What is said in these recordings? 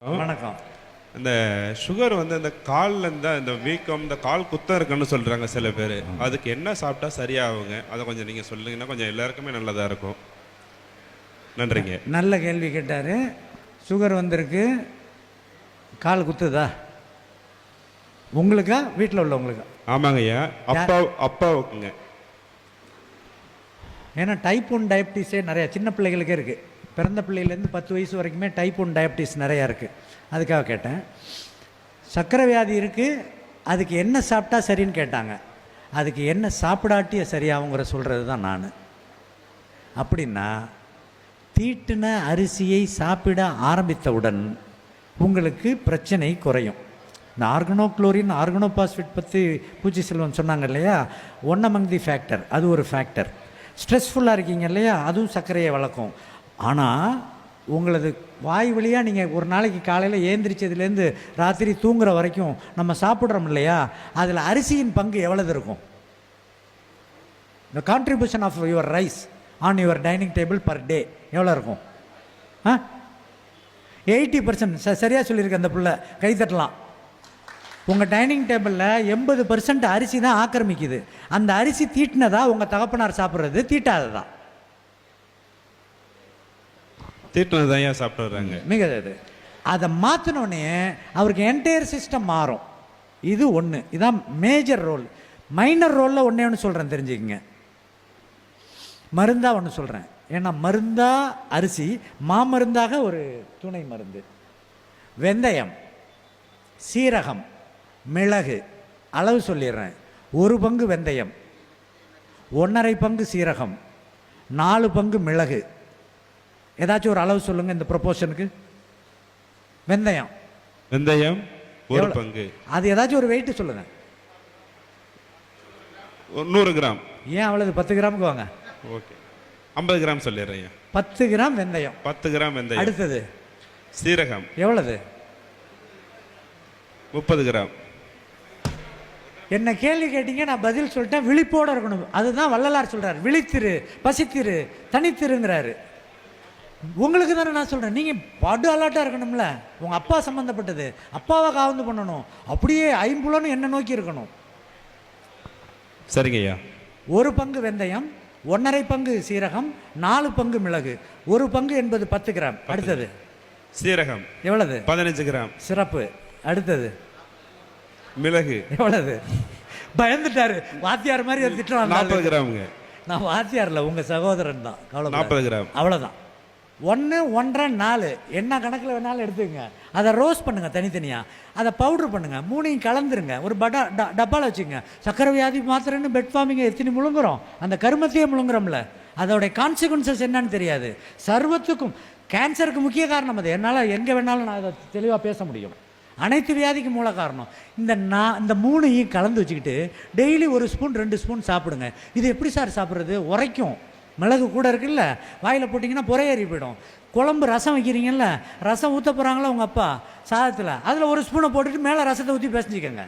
வணக்கம். இந்த சுகர் வந்து இந்த காலில் இருந்தால் இந்த வீக்கம் இந்த கால் குத்தம் இருக்குன்னு சொல்கிறாங்க சில பேர். அதுக்கு என்ன சாப்பிட்டா சரியாகுங்க? அதை கொஞ்சம் நீங்கள் சொல்லுங்கன்னா கொஞ்சம் எல்லாருக்குமே நல்லதாக இருக்கும். நன்றிங்க. நல்ல கேள்வி கேட்டார். சுகர் வந்திருக்கு, கால் குத்துதா உங்களுக்கா வீட்டில் உள்ளவங்களுக்கா? ஆமாங்க ஐயா, அப்பாவுக்குங்க. ஏன்னா டைப் 1 டயபிட்டிஸே நிறையா சின்ன பிள்ளைகளுக்கே இருக்குது. பிறந்த பிள்ளையிலேருந்து 10 வயசு வரைக்குமே டைப் 1 டயபிட்டிஸ் நிறையா இருக்குது. அதுக்காக கேட்டேன். சர்க்கரை வியாதி இருக்குது, அதுக்கு என்ன சாப்பிட்டா சரின்னு கேட்டாங்க. அதுக்கு என்ன சாப்பிடாட்டிய சரியாகுங்கிற சொல்கிறது தான் நான். அப்படின்னா தீட்டின அரிசியை சாப்பிட ஆரம்பித்தவுடன் உங்களுக்கு பிரச்சனை குறையும். இந்த ஆர்கனோக்ளோரின் ஆர்கனோபாஸ்பேட் பற்றி பூச்சி செல்வம் சொன்னாங்க இல்லையா, ஒன் அமங் தி ஃபேக்டர், அது ஒரு ஃபேக்டர். ஸ்ட்ரெஸ்ஃபுல்லாக இருக்கீங்க இல்லையா, அதுவும் சர்க்கரையை வளர்க்கும். ஆனால் உங்களது வாய் வழியாக நீங்கள் ஒரு நாளைக்கு காலையில் ஏந்திரிச்சதுலேருந்து ராத்திரி தூங்குற வரைக்கும் நம்ம சாப்பிட்றோம் இல்லையா, அதில் அரிசியின் பங்கு எவ்வளவு இருக்கும்? The contribution of your rice on your dining table per day எவ்வளோ இருக்கும்? 80%. சரியாக சொல்லியிருக்கு அந்த பிள்ளை, கை தட்டலாம். உங்கள் டைனிங் டேபிளில் 80% அரிசி தான் ஆக்கிரமிக்குது. அந்த அரிசி தீட்டினதா உங்கள் தகப்பனார் சாப்பிட்றது, தீட்டாததா? தீட்டினது தான் ஏன் சாப்பிட்றாங்க? மிக இது அதை மாற்றினோடனே அவருக்கு என்டையர் சிஸ்டம் மாறும். இது ஒன்று, இதுதான் மேஜர் ரோல். மைனர் ரோலில் ஒன்று சொல்கிறேன், தெரிஞ்சுக்கங்க. மருந்தாக ஒன்று சொல்கிறேன். ஏன்னா மருந்தா அரிசி, மாமருந்தாக ஒரு துணை மருந்து. வெந்தயம், சீரகம், மிளகு அளவு சொல்லிடுறேன். 1 பங்கு வெந்தயம், 1.5 பங்கு சீரகம், 4 பங்கு மிளகு. ஏதாச்சும் ஒரு அளவு சொல்லுங்கள் இந்த ப்ரொபோர்ஷனுக்கு. வெந்தயம் 1 பங்கு. அது ஏதாச்சும் ஒரு வெயிட் சொல்லுங்கள். 100 கிராம். ஏன் அவ்வளவு? 10 கிராமுக்கு வாங்க. ஓகே, 50 கிராம் சொல்லிடுறேன். 10 கிராம் வெந்தயம். 10 கிராம் வெந்தயம். அடுத்தது சீரகம் எவ்வளவு? 30 கிராம். என்ன கேள்வி கேட்டீங்க, நான் பதில் சொல்லிட்டேன். விழிப்போடு இருக்கணும். அதுதான் வள்ளலார் சொல்கிறார், விழித்திரு, பசித்திரு, தனித்திருங்கிறாரு. உங்களுக்கு தானே நான் சொல்கிறேன். நீங்கள் படு அலாட்டாக இருக்கணும்ல. உங்கள் அப்பா சம்மந்தப்பட்டது, அப்பாவை காவந்து பண்ணணும். அப்படியே ஐம்புலன்னு என்ன நோக்கி இருக்கணும். சரிங்க ஐயா. 1 பங்கு வெந்தயம், 1.5 பங்கு சீரகம், 4 பங்கு மிளகு. 1 பங்கு என்பது 10 கிராம். அடுத்தது சீரகம் எவ்வளவு? 15 கிராம். சிறப்பு. அடுத்தது மிளகு எவ்வளவு? பயந்துட்டாரு, வாத்தியார் மாதிரி ஒரு திட்டம். 40 கிராமுங்க. நான் வாத்தியார்ல, உங்கள் சகோதரன் தான். 40 கிராம். அவ்வளோதான். 1, 1.5, 4 என்ன கணக்கில் வேணாலும் எடுத்துக்கங்க. அதை ரோஸ்ட் பண்ணுங்கள் தனித்தனியாக, அதை பவுட்ரு பண்ணுங்கள், 3ஐயும் கலந்துருங்க. ஒரு டப்பாவில் வச்சுங்க. சக்கரை வியாதி மாத்திரன்னு பெட் ஃபார்மிங்க எத்தனை முழுங்குறோம், அந்த கருமத்தையே முழுங்குறோம்ல. அதோடைய கான்சிக்வன்சஸ் என்னன்னு தெரியாது. சர்வத்துக்கும் கேன்சருக்கு முக்கிய காரணம் அது. என்னால் எங்கே வேணாலும் நான் அதை தெளிவாக பேச முடியும். அனைத்து வியாதிக்கு மூல காரணம் இந்த 3ஐயும் கலந்து வச்சுக்கிட்டு டெய்லி 1 ஸ்பூன் 2 ஸ்பூன் சாப்பிடுங்க. இது எப்படி சார் சாப்பிட்றது? உரைக்கும். மிளகு கூட இருக்குல்ல, வாயில் போட்டிங்கன்னா புறையேறி போயிடும். குழம்பு ரசம் வைக்கிறீங்கல்ல, ரசம் ஊற்ற போகிறாங்களா உங்கள் அப்பா சாதத்தில், அதில் 1 ஸ்பூனை போட்டுட்டு மேலே ரசத்தை ஊற்றி பேசிச்சுக்கோங்க.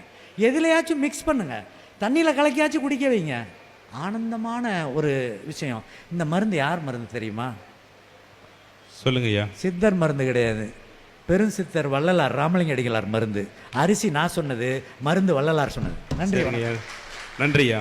எதுலையாச்சும் மிக்ஸ் பண்ணுங்கள், தண்ணியில் கலக்கியாச்சும் குடிக்க வைங்க. ஆனந்தமான ஒரு விஷயம். இந்த மருந்து யார் மருந்து தெரியுமா? சொல்லுங்க ஐயா. சித்தர் மருந்து கிடையாது, பெருஞ்சித்தர் வள்ளலார் ராமலிங்க அடிகளார் மருந்து. அரிசி நான் சொன்னது, மருந்து வள்ளலார் சொன்னது. நன்றி. நன்றி ஐயா.